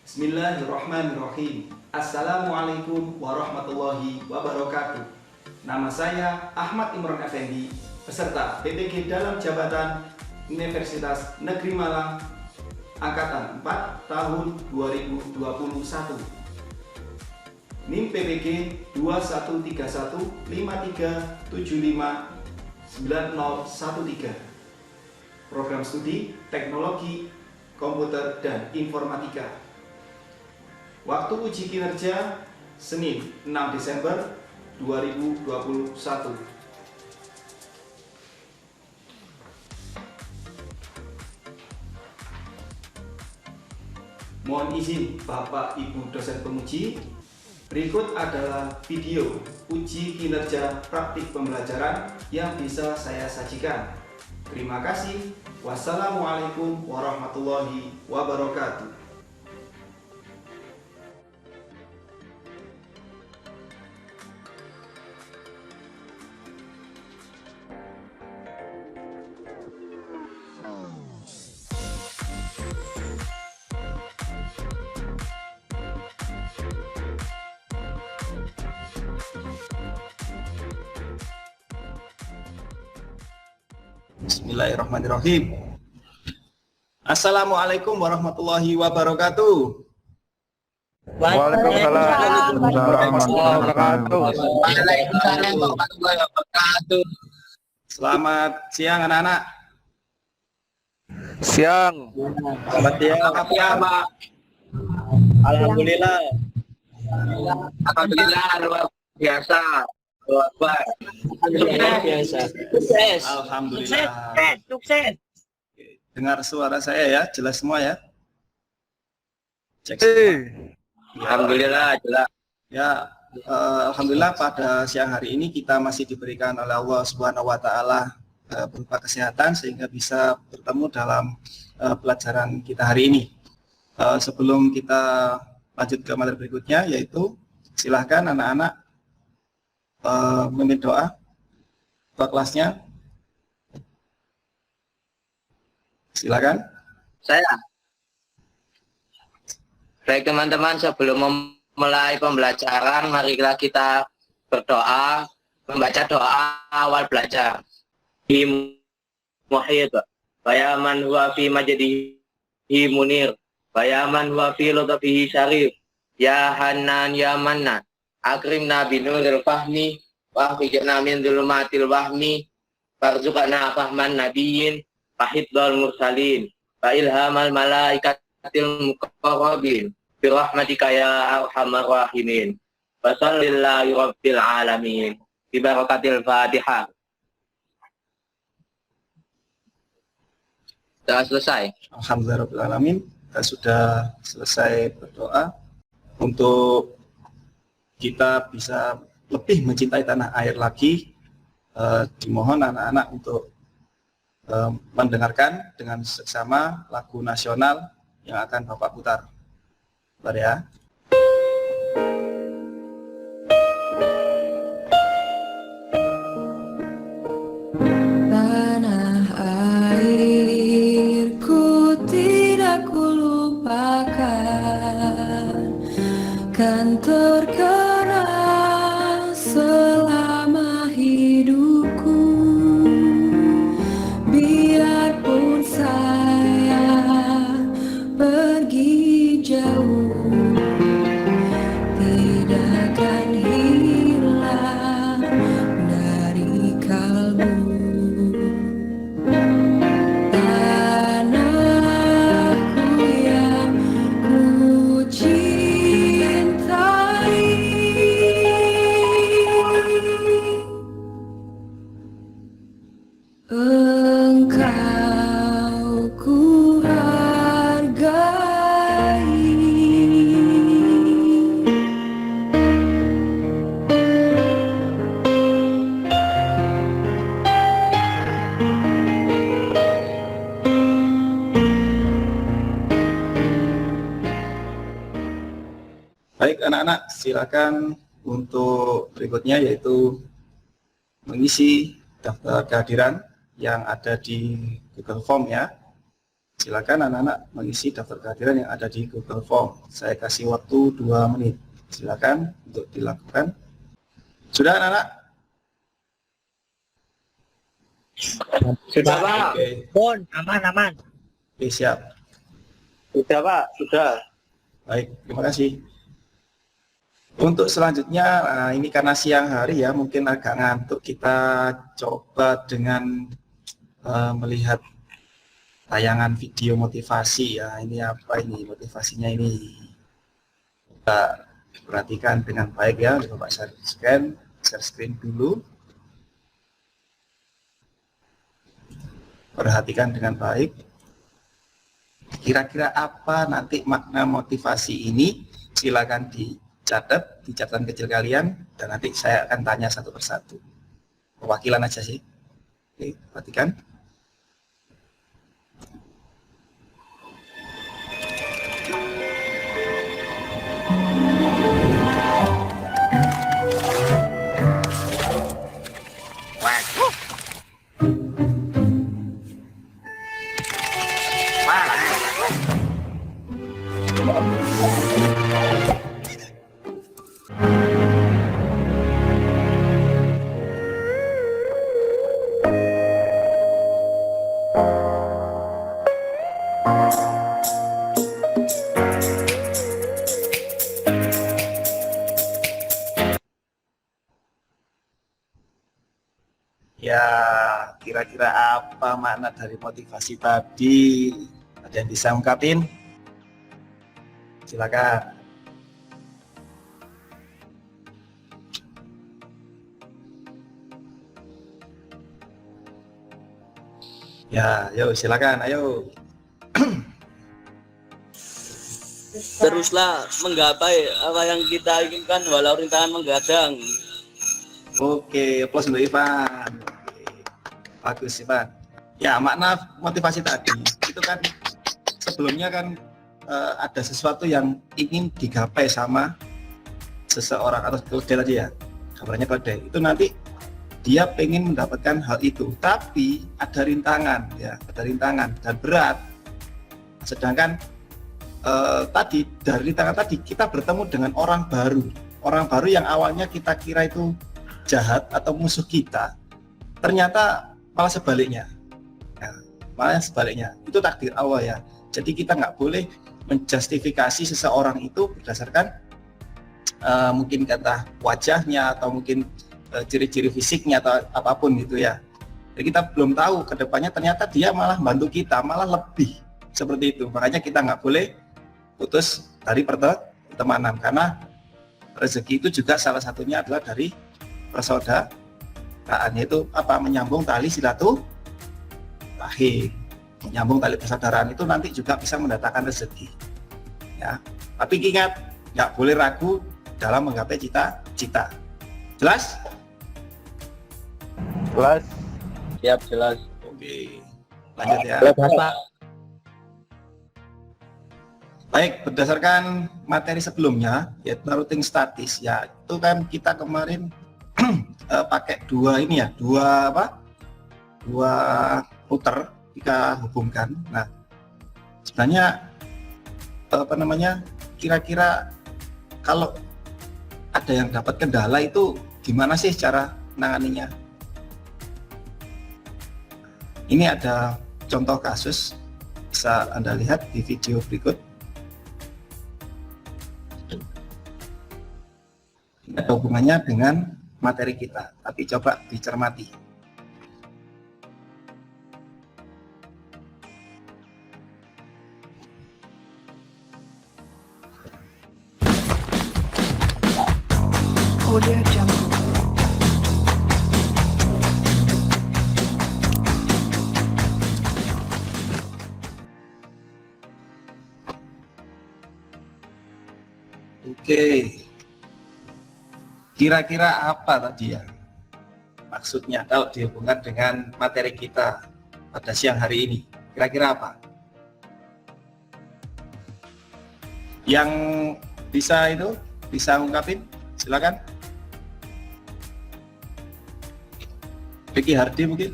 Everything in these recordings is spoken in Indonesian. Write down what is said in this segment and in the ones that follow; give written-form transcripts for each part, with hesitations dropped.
Bismillahirrahmanirrahim. Assalamualaikum warahmatullahi wabarakatuh. Nama saya Ahmad Imron Effendi, peserta PPG dalam jabatan Universitas Negeri Malang Angkatan 4 tahun 2021. NIM PPG 213153759013. Program studi Teknologi Komputer dan Informatika. Waktu uji kinerja Senin 6 Desember 2021. Mohon izin Bapak Ibu dosen penguji, berikut adalah video uji kinerja praktik pembelajaran yang bisa saya sajikan. Terima kasih. Wassalamualaikum warahmatullahi wabarakatuh. Bismillahirrahmanirrahim. Assalamualaikum warahmatullahi wabarakatuh. Waalaikumsalam warahmatullahi wabarakatuh. Waalaikumsalam warahmatullahi wabarakatuh. Selamat siang anak-anak. Siang. Selamat siang. Apa kabar? Alhamdulillah. Alhamdulillah luar biasa. Luar biasa. Sukses. Alhamdulillah. Sukses. Dengar suara saya ya, jelas semua ya. Cek Eh, semua. Alhamdulillah jelas. Ya, alhamdulillah pada siang hari ini kita masih diberikan oleh Allah Subhanahu wa taala berupa kesehatan sehingga bisa bertemu dalam pelajaran kita hari ini. Sebelum kita lanjut ke materi berikutnya, yaitu silahkan anak-anak memimpin doa ketua kelasnya. Silakan. Saya. Baik teman-teman, sebelum memulai pembelajaran, marilah kita berdoa, membaca doa awal belajar. Di muhid, bayaman huwa fi majdihi munir, bayaman huwa fi lutfihi syarif, ya Hanan ya Mannan, akrimna binuril fahmi, wa akhrijna min dhulumatil wahmi, farzuqna fahman nabiyyin, fahidul mursalin, wa ilhamal malaikatil muqarrabin, birahmatika ya arhamar rahimin, wa sallillahi rabbil alamin, bibarakatil Fatihah. Sudah selesai. Alhamdulillahirrahmanirrahim. Kita sudah selesai berdoa untuk kita bisa lebih mencintai tanah air lagi. Dimohon anak-anak untuk mendengarkan dengan seksama lagu nasional yang akan Bapak putar. Mari ya. Tanah airku tidak kulupakan, kan terkenang selama hidupku. Biarpun saya pergi jauh, tidak akan hilang dari kalbu. Tanahku yang ku cintai, engkau ku hargai. Baik anak-anak, silakan untuk berikutnya yaitu mengisi daftar kehadiran yang ada di Google Form ya. Silakan anak-anak mengisi daftar kehadiran yang ada di Google Form. Saya kasih waktu 2 menit. Silakan untuk dilakukan. Sudah anak-anak? Sudah Pak. Oke, Pun, aman. Oke, siap. Sudah Pak, sudah. Baik, terima kasih. Untuk selanjutnya, ini karena siang hari ya, mungkin agak ngantuk. Kita coba dengan melihat tayangan video motivasi ya. Ini apa ini motivasinya ini? Kita perhatikan dengan baik ya. Coba share screen dulu. Perhatikan dengan baik. Kira-kira apa nanti makna motivasi ini? Silakan dicatat di catatan kecil kalian, dan nanti saya akan tanya satu persatu. Perwakilan aja sih. Oke, perhatikan. Ya, kira-kira apa makna dari motivasi tadi? Ada yang bisa ungkapin? Silakan. Ya, yuk silakan, ayo. Teruslah menggapai apa yang kita inginkan walau rintangan menggadang. Oke, plus untuk Ivan. Oke, bagus Ivan. Ya, makna motivasi tadi itu kan sebelumnya kan ada sesuatu yang ingin digapai sama seseorang atau keledai tadi ya, gambarnya keledai. Itu nanti dia pengen mendapatkan hal itu, tapi ada rintangan ya, ada rintangan dan berat. Sedangkan tadi dari rintangan tadi kita bertemu dengan orang baru yang awalnya kita kira itu jahat atau musuh kita, ternyata malah sebaliknya. Ya, malah sebaliknya, itu takdir Allah ya. Jadi kita nggak boleh menjustifikasi seseorang itu berdasarkan mungkin kata wajahnya atau mungkin ciri-ciri fisiknya atau apapun gitu ya. Jadi kita belum tahu kedepannya ternyata dia malah bantu kita, malah lebih seperti itu. Makanya kita nggak boleh putus dari pertemanan, karena rezeki itu juga salah satunya adalah dari persaudaraan, yaitu apa, menyambung tali silaturahim. Menyambung tali persaudaraan itu nanti juga bisa mendatangkan rezeki ya. Tapi ingat, nggak boleh ragu dalam menggapai cita-cita. Jelas? Jelas. Siap, jelas. Oke, lanjut ya. Jelas, Pak. Baik, berdasarkan materi sebelumnya yaitu routing statis ya, itu kan kita kemarin pakai dua router kita hubungkan. Nah, sebenarnya kira-kira kalau ada yang dapat kendala itu gimana sih cara menanganinya? Ini ada contoh kasus, bisa Anda lihat di video berikut. Ini ada hubungannya dengan materi kita, tapi coba dicermati. Audio Jungle. Oke, kira-kira apa tadi ya maksudnya kalau dihubungkan dengan materi kita pada siang hari ini? Kira-kira apa yang bisa ungkapin? Silakan. Vicky Hardi mungkin.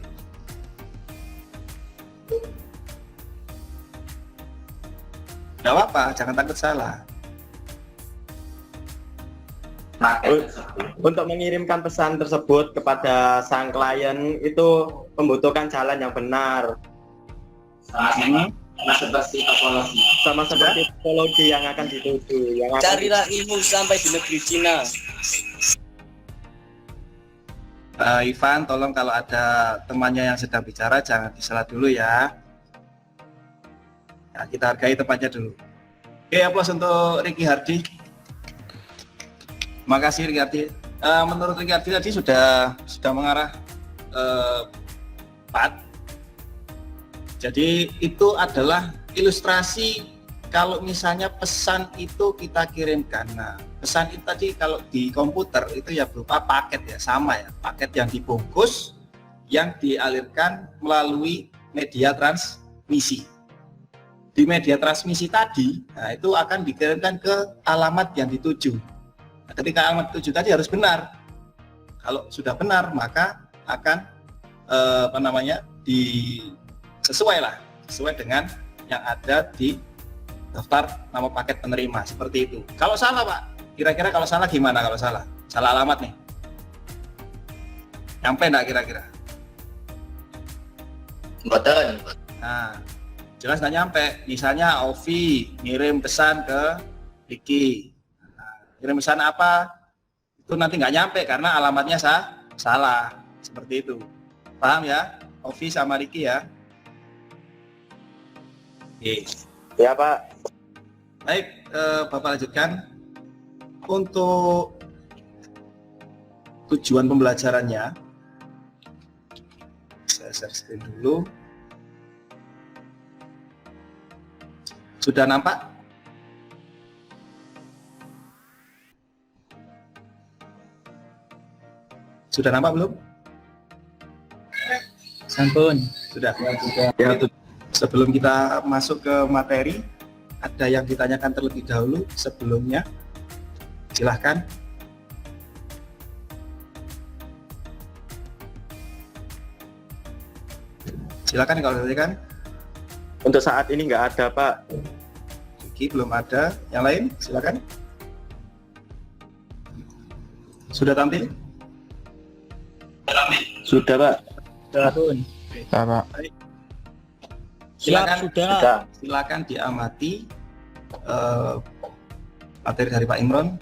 Nggak apa-apa, jangan takut salah. Untuk mengirimkan pesan tersebut kepada sang klien itu membutuhkan jalan yang benar. Sama seperti topologi yang akan dituju. Carilah ilmu sampai di negeri Cina. Ivan, tolong kalau ada temannya yang sedang bicara jangan disela dulu ya. Nah, kita hargai tempatnya dulu. Oke, aplaus untuk Ricky Hardi. Makasih Ricky Hardi. Menurut Ricky Hardi tadi sudah mengarah tepat. Jadi itu adalah ilustrasi kalau misalnya pesan itu kita kirimkan. Nah, pesan itu tadi kalau di komputer itu ya berupa paket ya, sama ya, paket yang dibungkus yang dialirkan melalui media transmisi. Di media transmisi tadi, nah itu akan dikirimkan ke alamat yang dituju. Nah, ketika alamat dituju tadi harus benar. Kalau sudah benar maka akan sesuai dengan yang ada di daftar nama paket penerima, seperti itu. Kalau salah Pak, kira-kira kalau salah gimana kalau salah? Salah alamat nih. Nyampe enggak kira-kira? Betul. Nah, jelas nggak nyampe. Misalnya Ovi ngirim pesan ke Ricky. Nah, kirim pesan apa? Itu nanti nggak nyampe karena alamatnya salah. Seperti itu. Paham ya? Ovi sama Ricky ya? Oke. Ya Pak. Baik, Bapak lanjutkan. Untuk tujuan pembelajarannya, saya share screen dulu. Sudah nampak? Sudah nampak belum? Sampun. Sudah. Ya, sebelum kita masuk ke materi, ada yang ditanyakan terlebih dahulu sebelumnya. Silahkan. Silakan kalau ditanyakan. Untuk saat ini nggak ada Pak. Oke, belum ada. Yang lain, silakan. Sudah tampil? Sudah Pak. Sampun. Pak. Silakan. Sudah. Silakan diamati materi dari Pak Imron.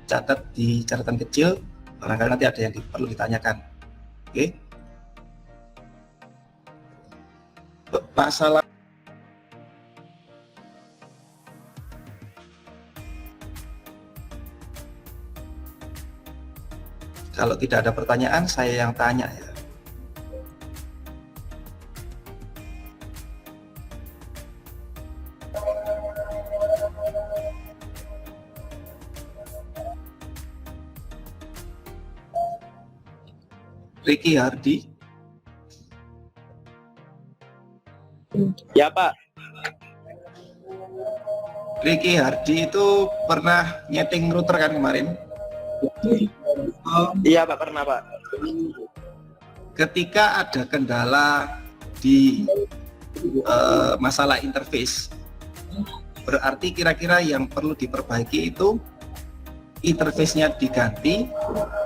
Catat di catatan kecil. Barangkali nanti ada yang perlu ditanyakan. Oke. Masalah kalau tidak ada pertanyaan, saya yang tanya ya. Ricky Hardi. Ya Pak. Ricky Hardi itu pernah nyeting router kan kemarin? Iya Pak, pernah Pak. Ketika ada kendala di masalah interface, berarti kira-kira yang perlu diperbaiki itu interface-nya diganti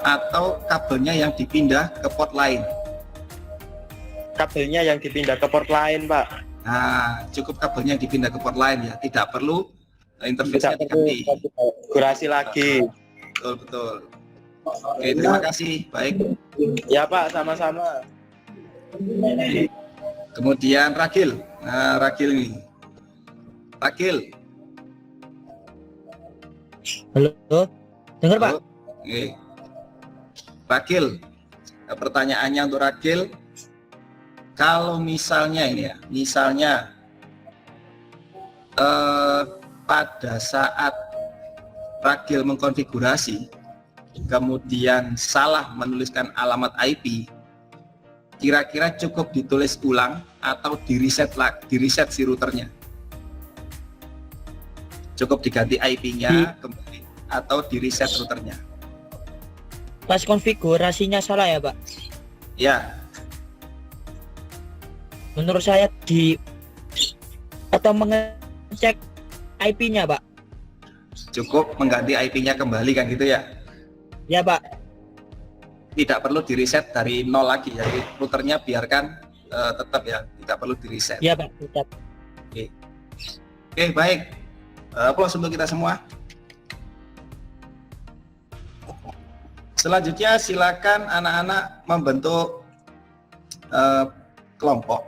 atau kabelnya yang dipindah ke port lain? Kabelnya yang dipindah ke port lain Pak. Nah, cukup kabelnya dipindah ke port lain ya, tidak perlu interface-nya Tidak perlu diganti. konfigurasi lagi. Betul. Oke, terima kasih. Baik. Ya Pak, sama-sama. Kemudian Ragil. Nah, Ragil ini. Ragil. Halo. Dengar Pak? Oke. Ragil. Pertanyaannya untuk Ragil. Kalau misalnya ini ya, misalnya pada saat Ragil mengkonfigurasi, kemudian salah menuliskan alamat IP, kira-kira cukup ditulis ulang atau di reset si routernya? Cukup diganti IP-nya kembali atau di reset routernya? Pas konfigurasinya salah ya Pak? Ya, Menurut saya atau mengecek IP-nya, Pak. Cukup mengganti IP-nya kembali kan gitu ya. Ya, Pak. Tidak perlu di reset dari nol lagi, jadi routernya biarkan tetap ya, tidak perlu di reset. Ya, Pak, tetap. Oke, baik. Aplaus untuk kita semua. Selanjutnya silakan anak-anak membentuk kelompok.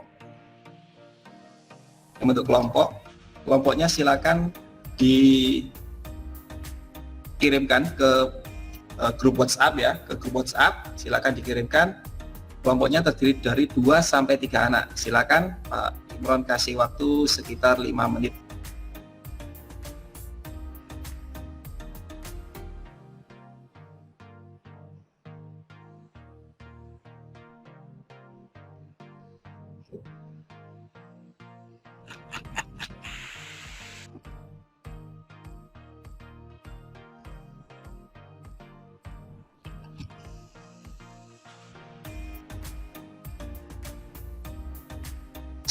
Membentuk kelompok. Kelompoknya silakan dikirimkan ke grup WhatsApp ya, ke grup WhatsApp silakan dikirimkan. Kelompoknya terdiri dari 2 sampai 3 anak. Silakan Pak Imron kasih waktu sekitar 5 menit.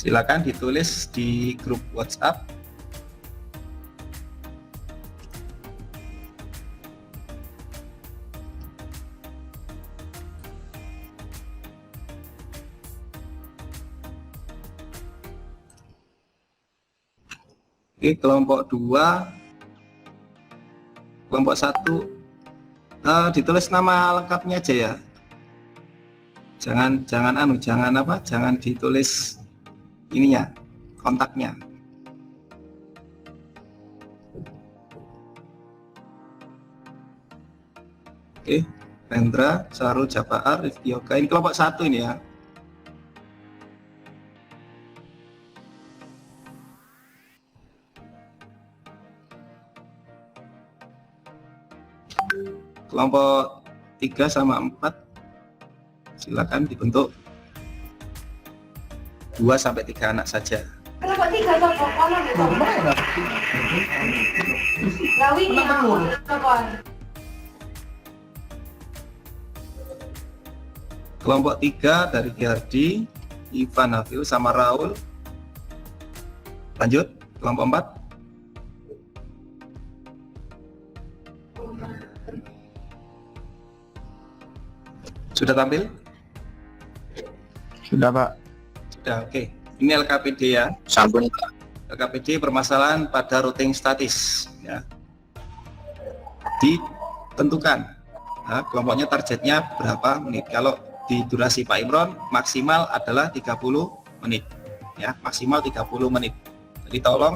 Silakan ditulis di grup WhatsApp. Oke, kelompok 2, kelompok 1, ditulis nama lengkapnya aja ya. Jangan ditulis ininya, kontaknya. Oke, Rendra, Sarul, Japaar, Rifki Yoga. Ini kelompok 1 ini ya. Kelompok 3 sama 4 silakan dibentuk 2 sampai 3 anak saja. Kenapa 3 cocok? Kelompok 3 dari Giardi, Ivan, Hafil sama Raul. Lanjut, kelompok 4. Sudah tampil? Sudah, Pak. Sudah, oke. Ini LKPD ya. Sampun. LKPD permasalahan pada routing statis ya. Ditentukan kelompoknya targetnya berapa menit. Kalau di durasi Pak Imron maksimal adalah 30 menit ya, maksimal 30 menit. Jadi tolong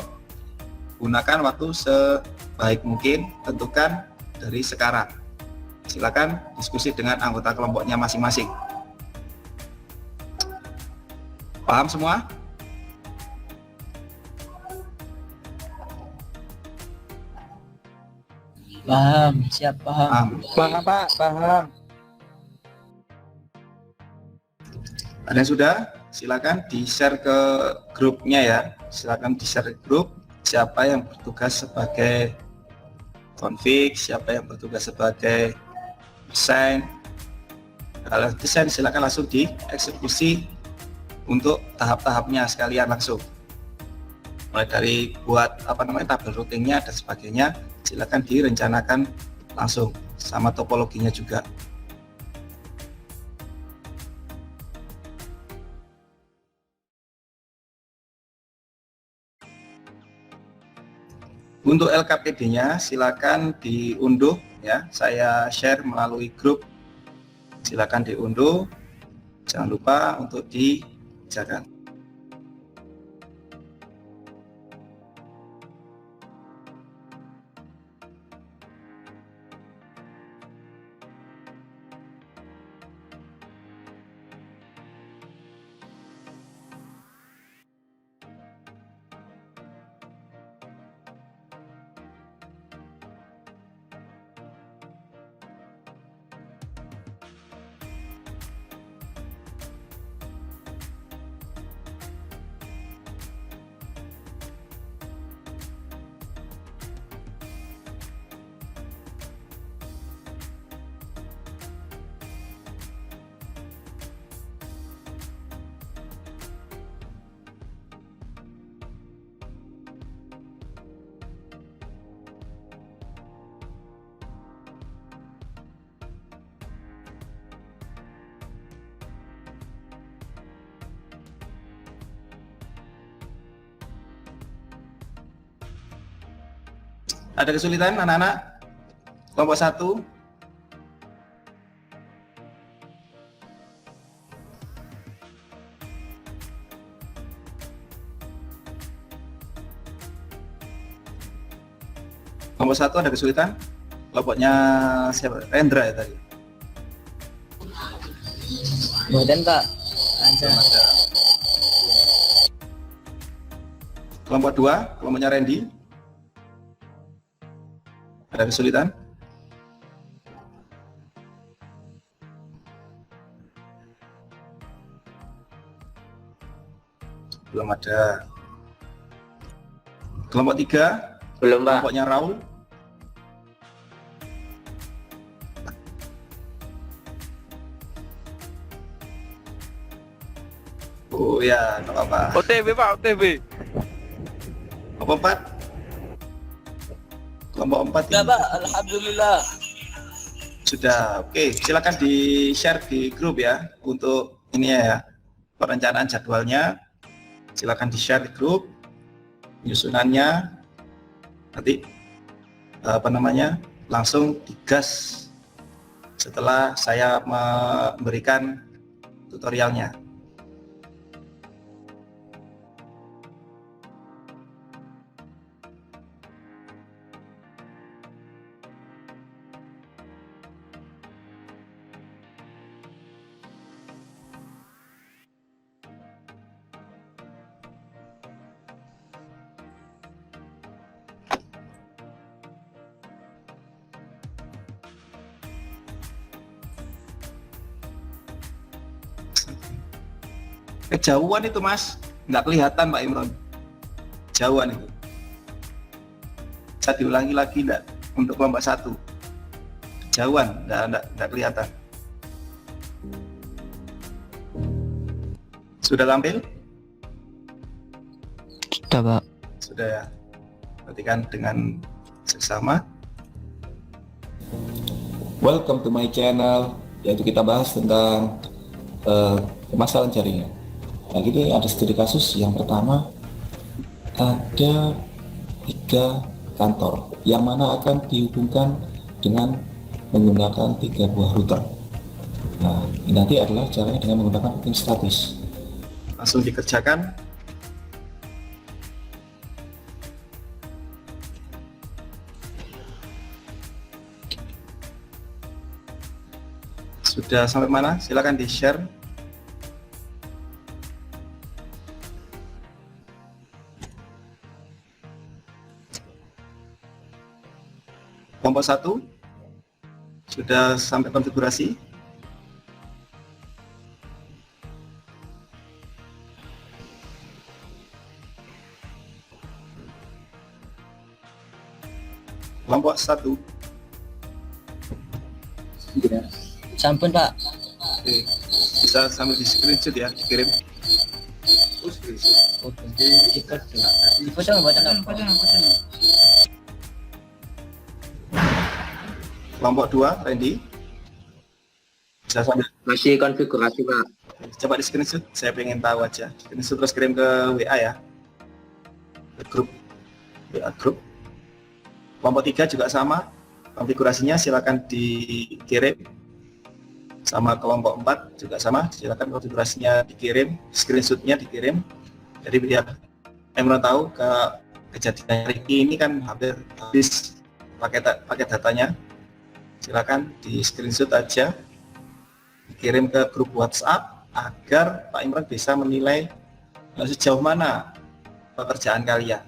gunakan waktu sebaik mungkin, tentukan dari sekarang. Silakan diskusi dengan anggota kelompoknya masing-masing. Paham semua? Paham, siap paham. Paham, Pak. Paham. Ada yang sudah? Silakan di-share ke grupnya ya. Silakan di-share ke grup siapa yang bertugas sebagai config, siapa yang bertugas sebagai desain. Kalau desain silakan langsung dieksekusi untuk tahap-tahapnya sekalian langsung. Mulai dari buat tabel routingnya dan sebagainya, silakan direncanakan langsung sama topologinya juga. Untuk LKPD-nya silakan diunduh ya, saya share melalui grup. Silakan diunduh. Jangan lupa untuk dijaga. Ada kesulitan anak-anak? Kelompok 1. Kelompok 1 ada kesulitan? Kelompoknya siapa? Rendra ya tadi. Kemudian Pak. Lancar. Kelompok 2, kelompoknya Randy. Ada kesulitan? Belum ada. Kelompok 3, Belum, Pak. kelompoknya Raul. Oh ya, nggak apa-apa. OTW Pak, OTW. Kelompok 4. Kelompok 4 Ya ini. Pak, alhamdulillah. Sudah, oke. Silakan di-share di grup ya untuk ini ya perencanaan jadwalnya. Silakan di-share di grup penyusunannya. Nanti langsung digas setelah saya memberikan tutorialnya. Kejauhan itu Mas, nggak kelihatan Pak Imron. Jauhan itu. Bisa diulangi lagi enggak untuk kelompok 1? Kejauhan, nggak kelihatan. Sudah tampil? Sudah Pak. Sudah ya. Perhatikan dengan seksama. Welcome to my channel, yaitu kita bahas tentang permasalahan jaringan. Nah, ini ada studi kasus. Yang pertama, ada 3 kantor yang mana akan dihubungkan dengan menggunakan 3 buah router. Nah, ini nanti adalah caranya dengan menggunakan routing statis. Langsung dikerjakan. Sudah sampai mana? Silakan di-share. Kelompok 1 sudah sampai konfigurasi. Kelompok 1. Sampun Pak. Oke. Bisa sambil di screenshot ya, dikirim. Di foto buatan apa? Kelompok 2, Randy. Bisa sambil Masih konfigurasi, Pak. coba di screenshot, saya pengen tahu aja. Screenshot terus kirim ke WA ya. Ke grup. WA grup. Kelompok 3 juga sama. Konfigurasinya silakan dikirim. Sama kelompok 4 juga sama. Silakan konfigurasinya dikirim, screenshotnya dikirim. Jadi biar Emron tahu kejadian Ricky ini kan hampir habis pakai datanya. Silakan di screenshot aja, dikirim ke grup WhatsApp agar Pak Imran bisa menilai sejauh mana pekerjaan kalian.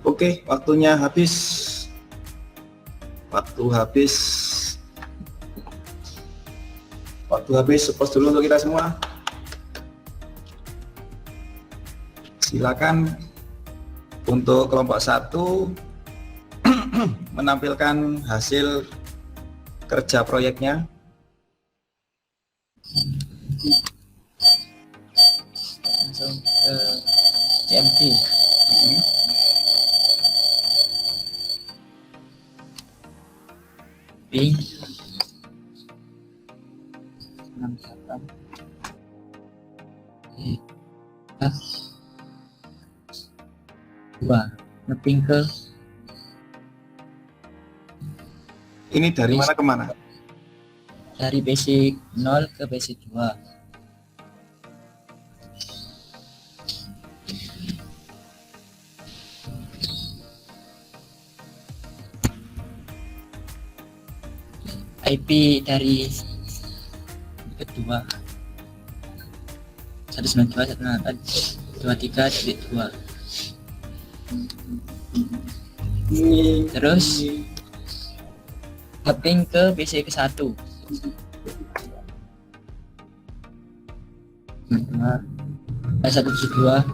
Oke, waktunya habis. Waktu habis. Pause dulu untuk kita semua. Silakan untuk kelompok 1 menampilkan hasil kerja proyeknya. Langsung ke CMD. Ping 68 2 ngeping ke Ini dari mana ke mana? dari basic 0 ke basic 2. IP dari kedua 192.168.23.2. Terus ngeping ke PC ke 1. 172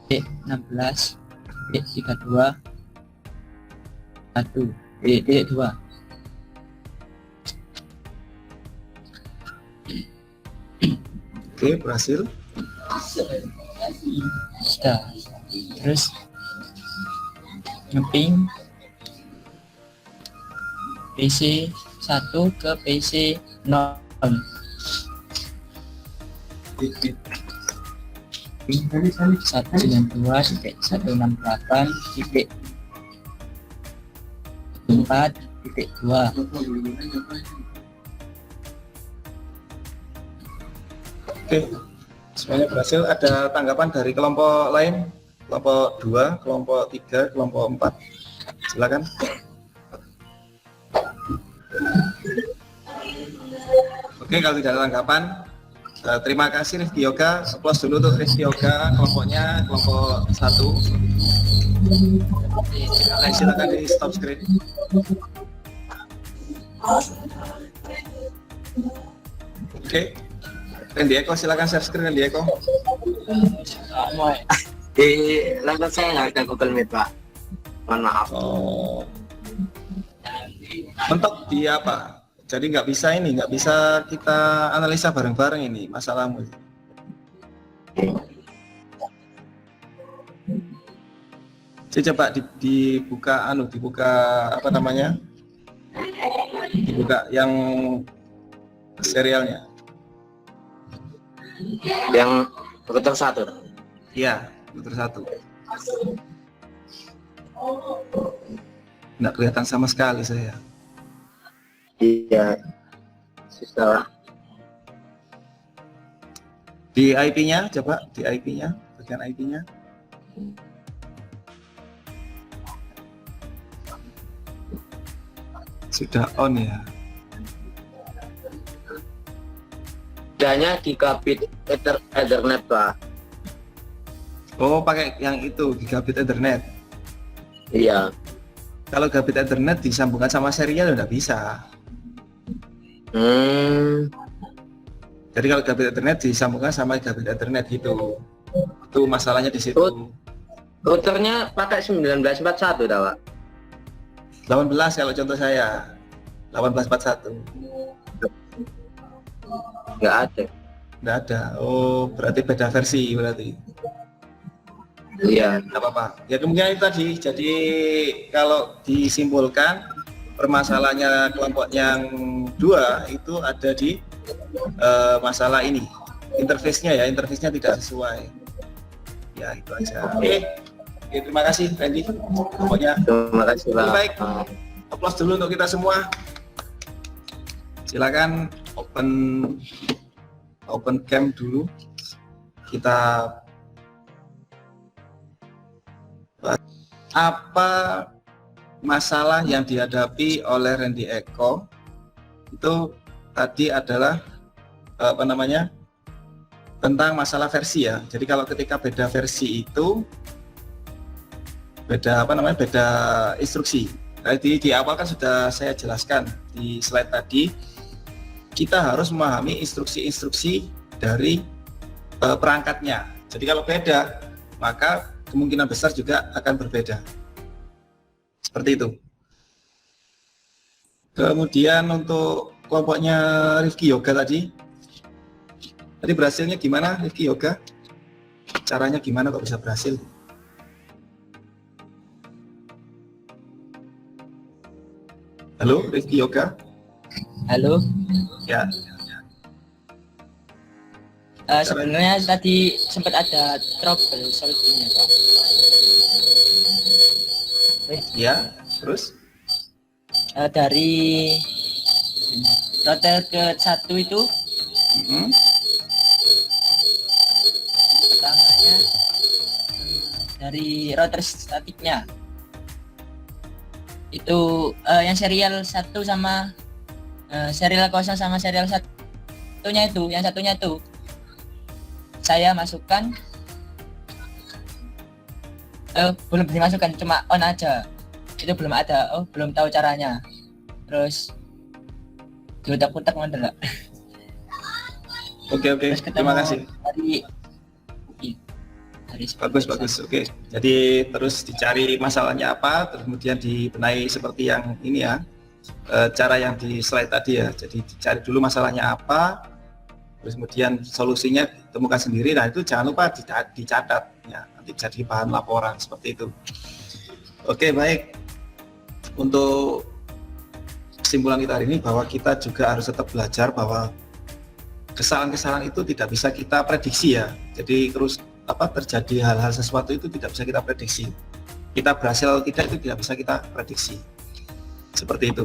16 32 1 2. Oke, berhasil. Sudah. Terus ngeping PC 1 ke PC 0. 192.168.4.2. Oke, semuanya berhasil. Ada tanggapan dari kelompok lain? Kelompok 2, kelompok 3, kelompok 4. Silakan. Oke, kalau tidak ada tanggapan, terima kasih Rifki Yoga. Aplaus dulu untuk Rifki Yoga, kelompoknya kelompok 1. Silakan di stop screen. Oke. Randy Eko, silakan share screen Randy Eko. Di laptop saya nggak ada Google Meet, Pak. Mohon maaf. Oh. Mentok di apa? Jadi nggak bisa kita analisa bareng-bareng ini masalahmu. Coba dibuka apa namanya? Dibuka yang serialnya. Yang router 1. Iya, router 1. Nggak kelihatan sama sekali saya. Iya. Sisa. Di IP-nya, coba di IP-nya, bagian IP-nya. Sudah on ya. Hanya gigabit Ethernet, Pak. Oh, pakai yang itu gigabit Ethernet. Iya. Kalau gigabit Ethernet disambungkan sama serial udah bisa. Jadi kalau gigabit Ethernet disambungkan sama gigabit Ethernet gitu. Itu masalahnya di situ. Routernya pakai 1941, dah, Pak. 18 kalau contoh saya. 1841. Nggak ada. Nggak ada. Oh, berarti beda versi berarti. Iya. Nggak apa-apa. Ya kemungkinan itu tadi. Jadi kalau disimpulkan permasalahannya kelompok yang 2 itu ada di masalah ini. Interface-nya tidak sesuai. Ya itu aja. Oke, terima kasih Randy. Pokoknya Terima kasih, Pak. baik. Aplaus dulu untuk kita semua. Silakan open cam dulu. Kita apa masalah yang dihadapi oleh Randy Eko itu tadi adalah apa namanya, tentang masalah versi ya. Jadi kalau ketika beda versi itu beda instruksi. Tadi di awal kan sudah saya jelaskan di slide tadi, kita harus memahami instruksi-instruksi dari perangkatnya. Jadi kalau beda, maka kemungkinan besar juga akan berbeda. Seperti itu. Kemudian untuk kelompoknya Rifki Yoga tadi berhasilnya gimana Rifki Yoga? Caranya gimana kok bisa berhasil? Halo Rifki Yoga? Halo. Ya. Sebenarnya tadi sempat ada trouble solvingnya Pak. Ya, terus? Dari rotor ke 1 itu pertamanya dari rotor statiknya itu yang serial 1 sama serial 0 sama serial 1-nya itu, yang satunya itu saya masukkan belum dimasukkan, cuma on aja, itu belum ada, belum tahu caranya, terus diutak-utak mandala. Oke, terima kasih. Bagus. Oke. Jadi terus dicari masalahnya apa, terus kemudian dibenahi seperti yang ini ya, cara yang di slide tadi ya. Jadi dicari dulu masalahnya apa, terus kemudian solusinya ditemukan sendiri. Nah itu jangan lupa dicatat ya, nanti jadi bahan laporan seperti itu. Oke, baik. Untuk kesimpulan kita hari ini bahwa kita juga harus tetap belajar bahwa kesalahan-kesalahan itu tidak bisa kita prediksi ya. Jadi terus terjadi hal-hal sesuatu itu tidak bisa kita prediksi. Kita berhasil atau tidak itu tidak bisa kita prediksi. Seperti itu.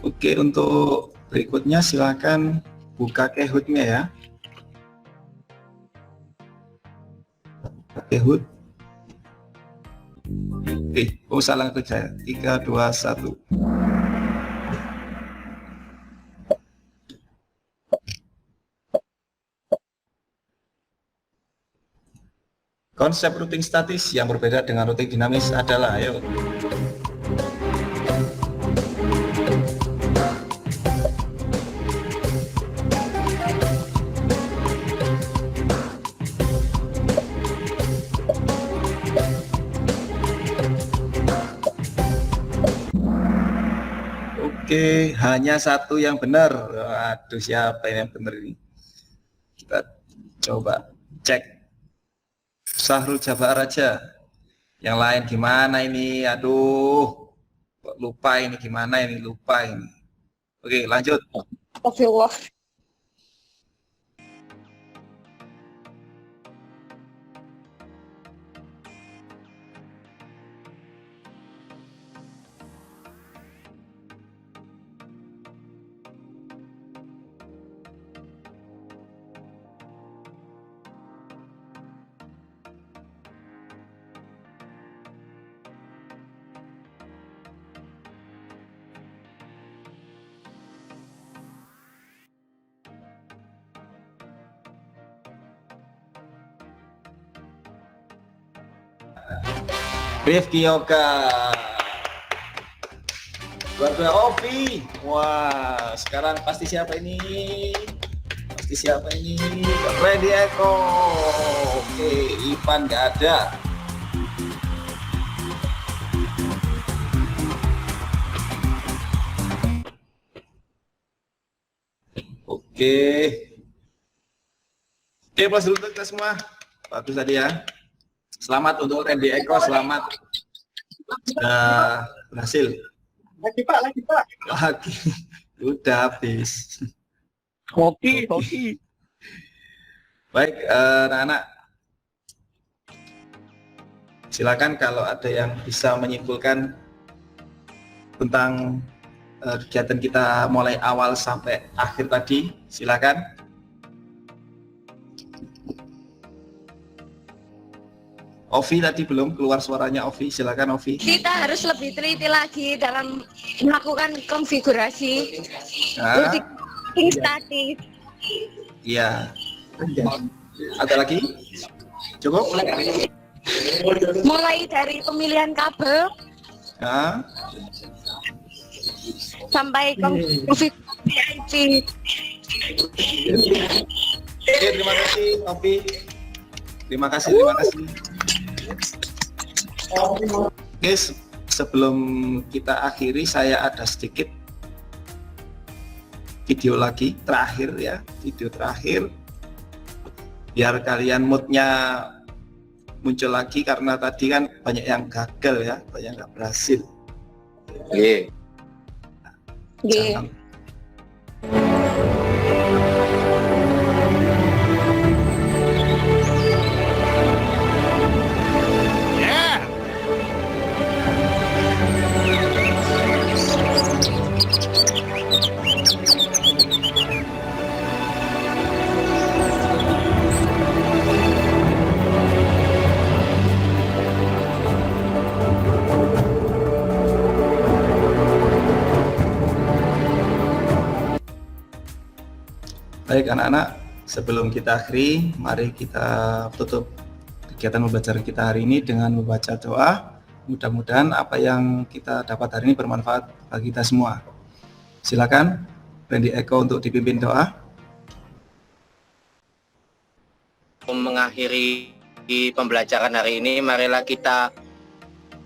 Oke, untuk berikutnya silakan buka Kahoot-nya ya. Kahoot. Oke, salah kerja. 3, 2, 1. Konsep routing statis yang berbeda dengan routing dinamis adalah, ayo. Oke, hanya satu yang benar. Aduh, siapa yang benar ini? Kita coba cek. Sahrul Jabar aja. Yang lain gimana ini? Aduh, lupa ini gimana ini? Lupa ini. Oke, lanjut. Astagfirullah. Rifki Yoga. Keluarga Ovi. Wah, sekarang pasti siapa ini? Randy Eko. Oke, Ivan nggak ada. Oke. Plus dulu kita semua. Bagus tadi ya. Selamat untuk Randy Eko, selamat. Sudah berhasil. Lagi Pak. Udah habis. Hoki. Baik, anak-anak. Silakan kalau ada yang bisa menyimpulkan tentang kegiatan kita mulai awal sampai akhir tadi, silakan. Ovi tadi belum keluar suaranya. Ovi, silakan Ovi. Kita harus lebih teliti lagi dalam melakukan konfigurasi routing statis. Iya. Ada lagi? Cukup? Mulai dari pemilihan kabel Ya. sampai konfigurasi VIP. Oke, terima kasih Opi. Terima kasih. Oke, sebelum kita akhiri, saya ada sedikit video lagi terakhir ya, video terakhir biar kalian moodnya muncul lagi, karena tadi kan banyak yang gagal ya, banyak yang nggak berhasil. Iya. Jangan. Baik anak-anak, sebelum kita akhiri, mari kita tutup kegiatan pembelajaran kita hari ini dengan membaca doa. Mudah-mudahan apa yang kita dapat hari ini bermanfaat bagi kita semua. Silakan, Randy Eko untuk dipimpin doa. Mengakhiri pembelajaran hari ini, marilah kita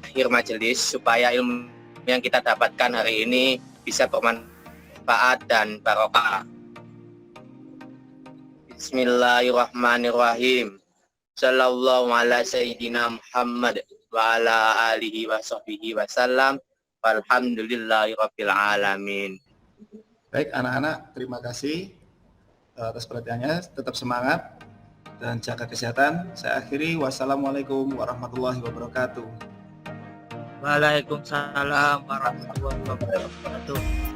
akhir majelis supaya ilmu yang kita dapatkan hari ini bisa bermanfaat dan barokah. Bismillahirrahmanirrahim. Sallallahu ala sayyidina Muhammad wa ala alihi wa sahbihi wasallam. Walhamdulillahirabbil alamin. Baik anak-anak, terima kasih atas perhatiannya. Tetap semangat dan jaga kesehatan. Saya akhiri. Wassalamualaikum warahmatullahi wabarakatuh. Waalaikumsalam warahmatullahi wabarakatuh.